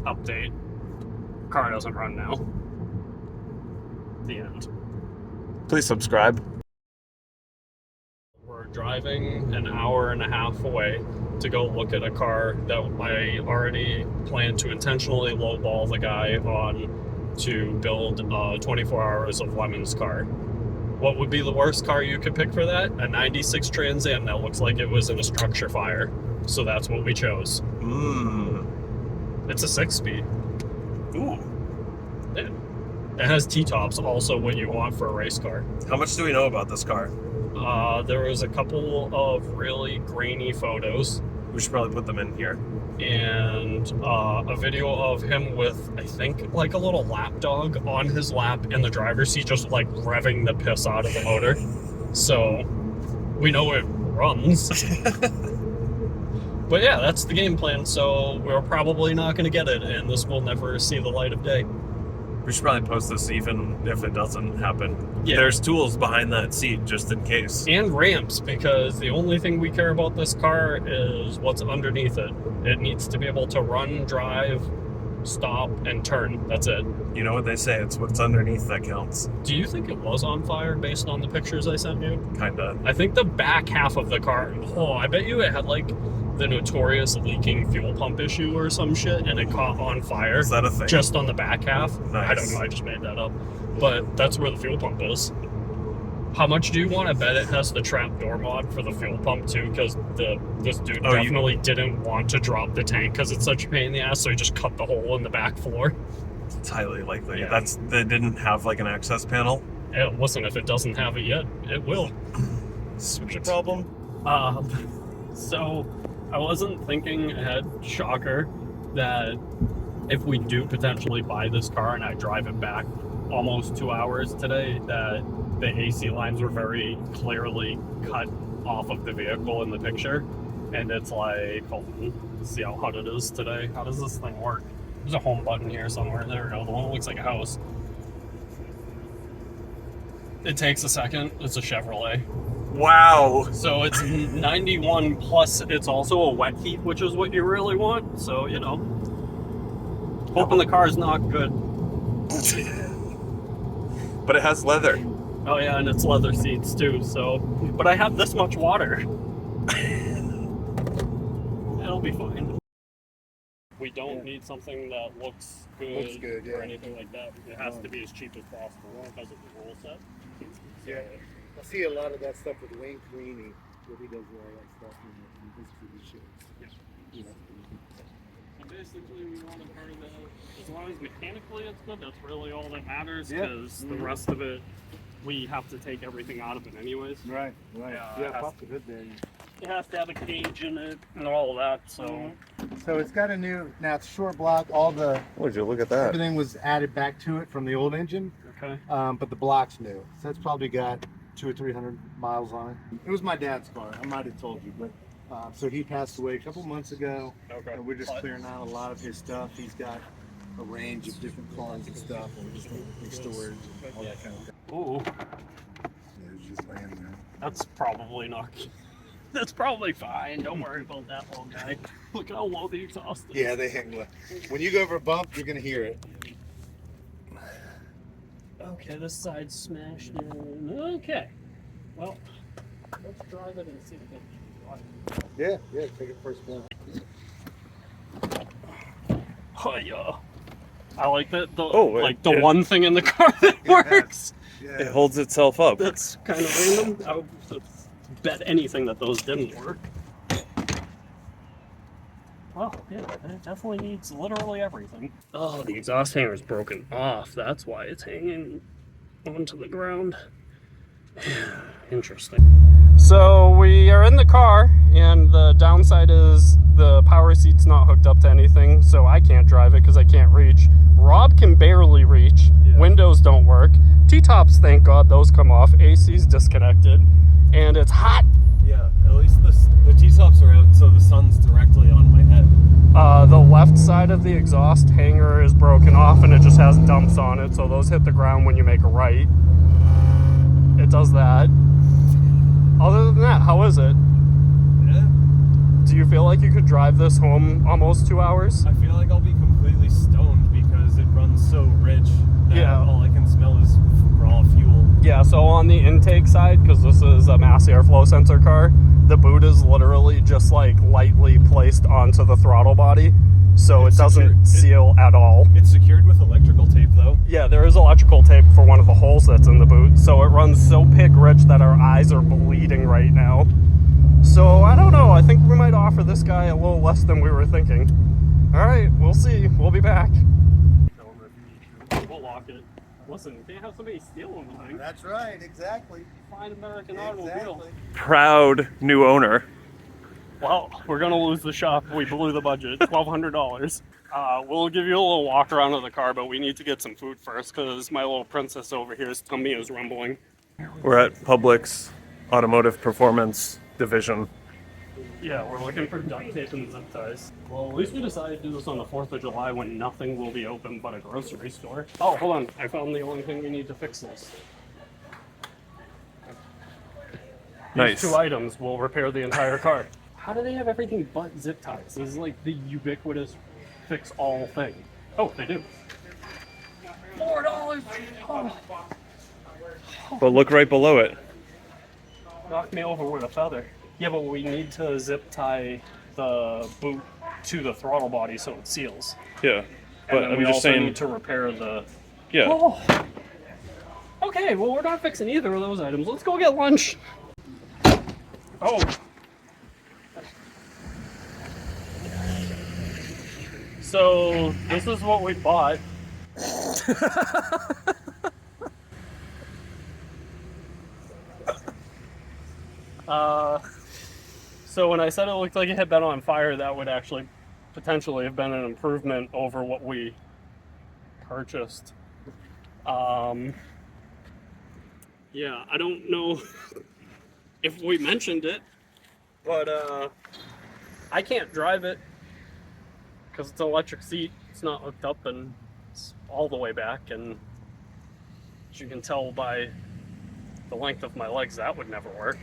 update. Car doesn't run now. The end. Please subscribe. We're driving an hour and a half away to go look at a car that I already planned to intentionally lowball the guy on to build 24 hours of Lemon's car. What would be the worst car you could pick for that? A 96 Trans Am that looks like it was in a structure fire. So that's what we chose. It's a 6-speed. Ooh. Yeah. It has T-tops, also what you want for a race car. How much do we know about this car? There was a couple of really grainy photos. We should probably put them in here. And a video of him with, I think, like a little lap dog on his lap in the driver's seat, just like revving the piss out of the motor. So we know it runs. But yeah, that's the game plan. So we're probably not going to get it, and this will never see the light of day. We should probably post this even if it doesn't happen. Yeah. There's tools behind that seat just in case. And ramps, because the only thing we care about this car is what's underneath it. It needs to be able to run, drive, stop, and turn. That's it. You know what they say, it's what's underneath that counts. Do you think it was on fire based on the pictures I sent you? Kinda. I think the back half of the car, I bet you it had like the notorious leaking fuel pump issue or some shit, and it caught on fire. Is that a thing? Just on the back half. Nice. I don't know, I just made that up. But that's where the fuel pump is. How much do you want to bet it has the trap door mod for the fuel pump too? Because this dude definitely didn't want to drop the tank because it's such a pain in the ass, so he just cut the hole in the back floor. It's highly likely. Yeah. They didn't have like an access panel. Listen, if it doesn't have it yet, it will. Sweet problem. So I wasn't thinking ahead, shocker, that if we do potentially buy this car and I drive it back almost 2 hours today, that the AC lines were very clearly cut off of the vehicle in the picture. And it's like, hold on, let's see how hot it is today. How does this thing work? There's a home button here somewhere. There we go. The one that looks like a house. It takes a second. It's a Chevrolet. Wow. So it's 91 plus it's also a wet heat, which is what you really want. So, you know, hoping the car's not good. But it has leather. Oh yeah, and it's leather seats too, so. But I have this much water. It'll be fine. We don't need something that looks good, or anything like that. It has to be as cheap as possible because of the rule set. Yeah. I see a lot of that stuff with Wayne Creaney, where he does all that stuff in his TV shows. Yeah. So basically, we want a car that, as long as mechanically it's good, that's really all that matters, because the rest of it, we have to take everything out of it anyways. Right. Yeah, Pop the hood there. It has to have a cage in it and all of that, so. So it's got a new, now it's short block, all the, Would you look at that? everything was added back to it from the old engine, Okay. but the block's new. So it's probably got 200 or 300 miles on it. It was my dad's car, I might have told you, but so he passed away a couple months ago. Okay. And we're just clearing out a lot of his stuff. He's got a range of different cars and stuff, and we're just making storage, all that kind of stuff. Ooh, Yeah, it's just laying there. that's probably not. That's probably fine. Don't worry about that little guy. Look how low the exhaust is. Yeah, they hang low. When you go over a bump, you're gonna hear it. Okay, this side's smashed in. Okay. Well, let's drive it and see if it can. Yeah, take it first one. Oh yeah. I like that. The it- one thing in the car that works. Yeah. It holds itself up. That's kind of random. I would bet anything that those didn't work. Well, yeah, it definitely needs literally everything. Oh, the exhaust hanger is broken off. That's why it's hanging onto the ground. Interesting. So we are in the car, and the downside is the power seat's not hooked up to anything, so I can't drive it because I can't reach. Rob can barely reach. Windows don't work. T-tops, thank God, those come off. AC's disconnected, and it's hot. Yeah, at least the T-tops are out, so the sun's directly on my head. The left side of the exhaust hanger is broken off, and it just has dumps on it, so those hit the ground when you make a right. It does that. Other than that, how is it? Yeah. Do you feel like you could drive this home almost 2 hours? I feel like I'll be completely so on the intake side, because this is a mass airflow sensor car, the boot is literally just like lightly placed onto the throttle body, so it doesn't seal at all. It's secured with electrical tape though. Yeah, there is electrical tape for one of the holes that's in the boot, so it runs so pick rich that our eyes are bleeding right now. So I don't know, I think we might offer this guy a little less than we were thinking. All right, we'll see. We'll be back. We'll lock it. Listen, you can't have somebody stealing the thing. That's right, exactly. Fine American automobile. Proud new owner. Well, we're gonna lose the shop. We blew the budget, $1,200. We'll give you a little walk around of the car, but we need to get some food first because my little princess over here's tummy is rumbling. We're at Publix Automotive Performance Division. Yeah, we're looking for duct tape and zip ties. Well, at least we decided to do this on the 4th of July when nothing will be open but a grocery store. Oh, hold on. I found the only thing we need to fix this. Nice. These 2 items will repair the entire car. How do they have everything but zip ties? This is like the ubiquitous fix-all thing. Oh, they do. $4! Oh. But look right below it. Knocked me over with a feather. Yeah, but we need to zip tie the boot to the throttle body so it seals. Yeah, But and then we also need to repair the... Yeah. Oh. Okay, well, we're not fixing either of those items. Let's go get lunch. Oh. So, this is what we bought. So when I said it looked like it had been on fire, that would actually potentially have been an improvement over what we purchased. Yeah, I don't know if we mentioned it, but I can't drive it because it's an electric seat. It's not hooked up and it's all the way back, and as you can tell by the length of my legs, that would never work.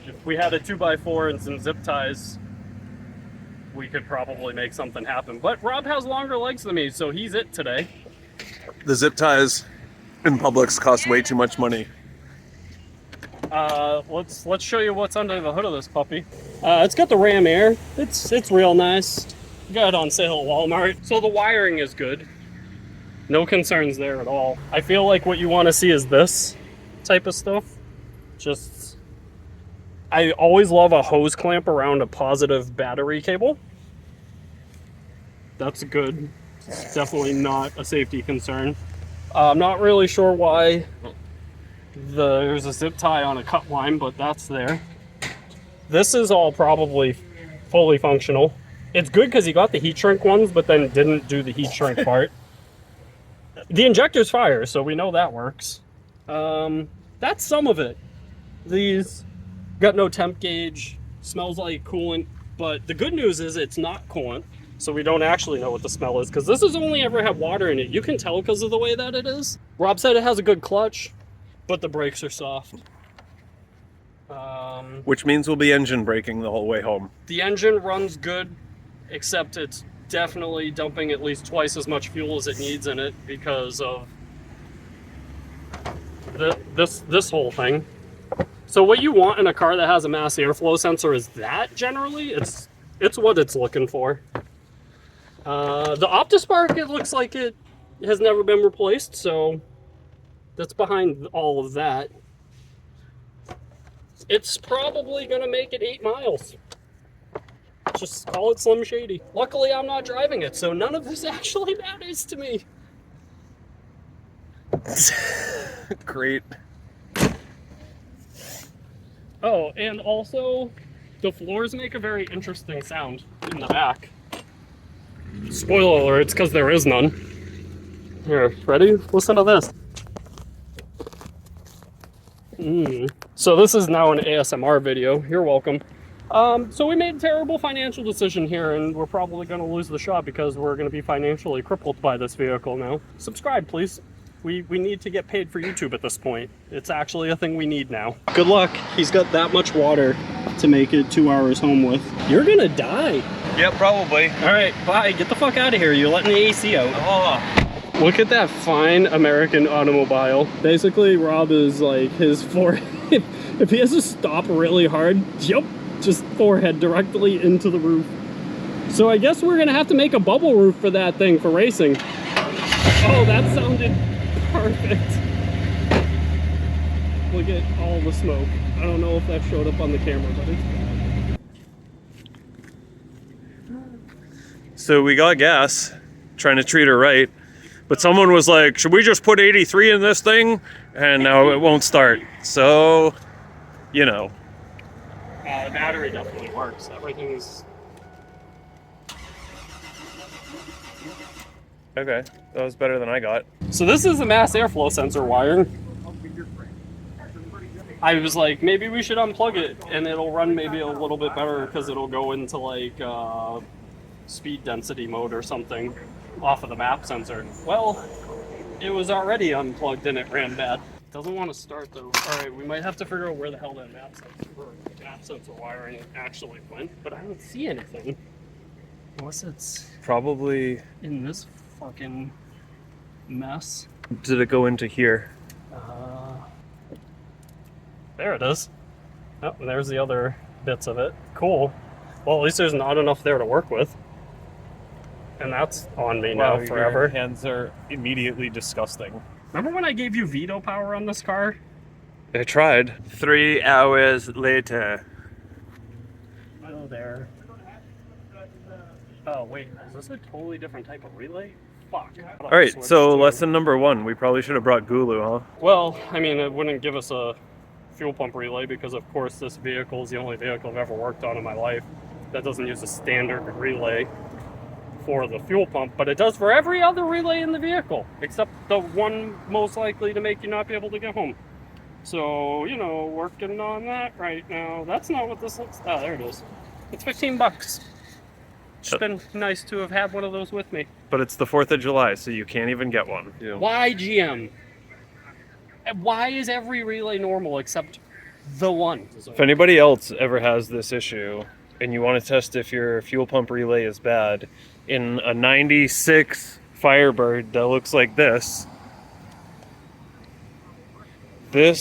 If we had a 2x4 and some zip ties, we could probably make something happen. But Rob has longer legs than me, so he's it today. The zip ties in Publix cost way too much money. Let's show you what's under the hood of this puppy. It's got the Ram Air. It's real nice. Got it on sale at Walmart. So the wiring is good. No concerns there at all. I feel like what you want to see is this type of stuff. I always love a hose clamp around a positive battery cable. That's good. It's definitely not a safety concern. I'm not really sure why there's a zip tie on a cut line, but that's there. This is all probably fully functional. It's good because he got the heat shrink ones, but then didn't do the heat shrink part. The injector's fire, so we know that works. That's some of it. These got no temp gauge, smells like coolant, but the good news is it's not coolant, so we don't actually know what the smell is, because this has only ever had water in it. You can tell because of the way that it is. Rob said it has a good clutch, but the brakes are soft. Which means we'll be engine braking the whole way home. The engine runs good, except it's definitely dumping at least twice as much fuel as it needs in it because of this whole thing. So what you want in a car that has a mass airflow sensor is that, generally. It's what it's looking for. The OptiSpark, it looks like it has never been replaced, so that's behind all of that. It's probably going to make it 8 miles. Just call it Slim Shady. Luckily, I'm not driving it, so none of this actually matters to me. Great. Oh, and also, the floors make a very interesting sound in the back. Spoiler alert, it's because there is none. Here, ready? Listen to this. So this is now an ASMR video. You're welcome. So we made a terrible financial decision here, and we're probably going to lose the shop because we're going to be financially crippled by this vehicle now. Subscribe, please. We need to get paid for YouTube at this point. It's actually a thing we need now. Good luck. He's got that much water to make it 2 hours home with. You're gonna die. Yeah, probably. All right, bye. Get the fuck out of here. You're letting the AC out. Oh. Look at that fine American automobile. Basically, Rob is like his forehead. If he has to stop really hard, yep, just forehead directly into the roof. So I guess we're gonna have to make a bubble roof for that thing for racing. Oh, that sounded perfect. Look at all the smoke. I don't know if that showed up on the camera, but it's bad. So we got gas, trying to treat her right. But someone was like, should we just put 83 in this thing? And now it won't start. So, you know. The battery definitely works. Everything's... Okay, that was better than I got. So this is the mass airflow sensor wiring. I was like, maybe we should unplug it and it'll run maybe a little bit better because it'll go into like speed density mode or something off of the map sensor. Well, it was already unplugged and it ran bad. Doesn't want to start though. Alright, we might have to figure out where the hell that map sensor wiring actually went, but I don't see anything. Unless it's Probably. in this fucking mess. Did it go into here? There it is. Oh, and there's the other bits of it. Cool. Well, at least there's not enough there to work with. And that's on me now forever. Your hands are immediately disgusting. Remember when I gave you veto power on this car? I tried. 3 hours later. Oh, there. Oh, wait. Is this a totally different type of relay? Fuck. Alright, so lesson number 1. We probably should have brought Gulu, huh? Well, I mean, it wouldn't give us a fuel pump relay because, of course, this vehicle is the only vehicle I've ever worked on in my life that doesn't use a standard relay for the fuel pump, but it does for every other relay in the vehicle, except the one most likely to make you not be able to get home. So, you know, working on that right now. That's not what this looks... Oh, there it is. It's 15 bucks. It's been nice to have had one of those with me. But it's the 4th of July, so you can't even get one. Yeah. Why GM? And why is every relay normal except the one? If anybody else ever has this issue and you want to test if your fuel pump relay is bad, in a 96 Firebird that looks like this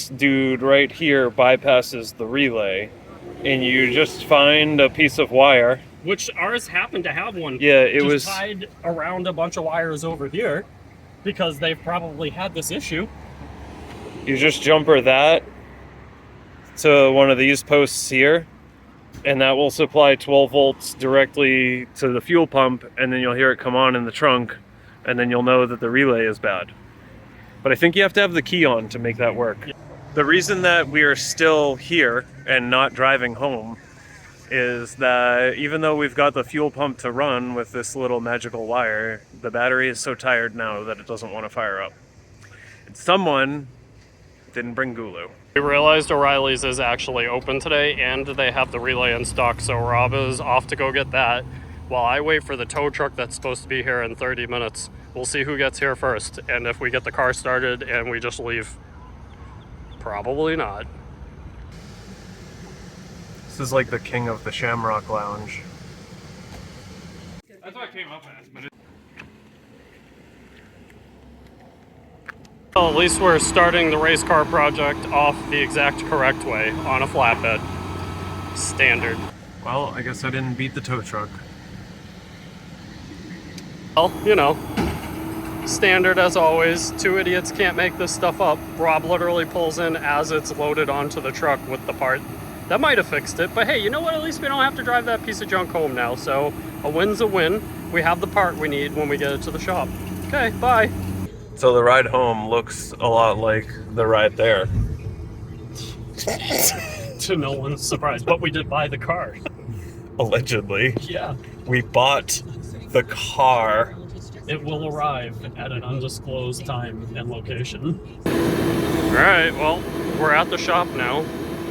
dude right here bypasses the relay, and you just find a piece of wire. Which ours happened to have one. Yeah, it just was tied around a bunch of wires over here because they've probably had this issue. You just jumper that to one of these posts here, and that will supply 12 volts directly to the fuel pump, and then you'll hear it come on in the trunk, and then you'll know that the relay is bad. But I think you have to have the key on to make that work. Yeah. The reason that we are still here and not driving home is that even though we've got the fuel pump to run with this little magical wire, the battery is so tired now that it doesn't want to fire up. And someone didn't bring Gulu. We realized O'Reilly's is actually open today and they have the relay in stock, so Rob is off to go get that while I wait for the tow truck that's supposed to be here in 30 minutes. We'll see who gets here first, and if we get the car started and we just leave. Probably not. This is like the king of the Shamrock Lounge. That's what I came up as, but well, at least we're starting the race car project off the exact correct way, on a flatbed. Standard. Well, I guess I didn't beat the tow truck. Well, you know, standard as always. Two idiots can't make this stuff up. Rob literally pulls in as it's loaded onto the truck with the part. That might have fixed it, but hey, you know what? At least we don't have to drive that piece of junk home now, so a win's a win. We have the part we need when we get it to the shop. Okay, bye. So the ride home looks a lot like the ride there. To no one's surprise, but we did buy the car. Allegedly. Yeah. We bought the car. It will arrive at an undisclosed time and location. Alright, well, we're at the shop now.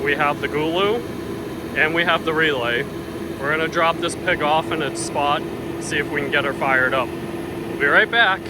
We have the Gulu and we have the relay. We're gonna drop this pig off in its spot, see if we can get her fired up. We'll be right back.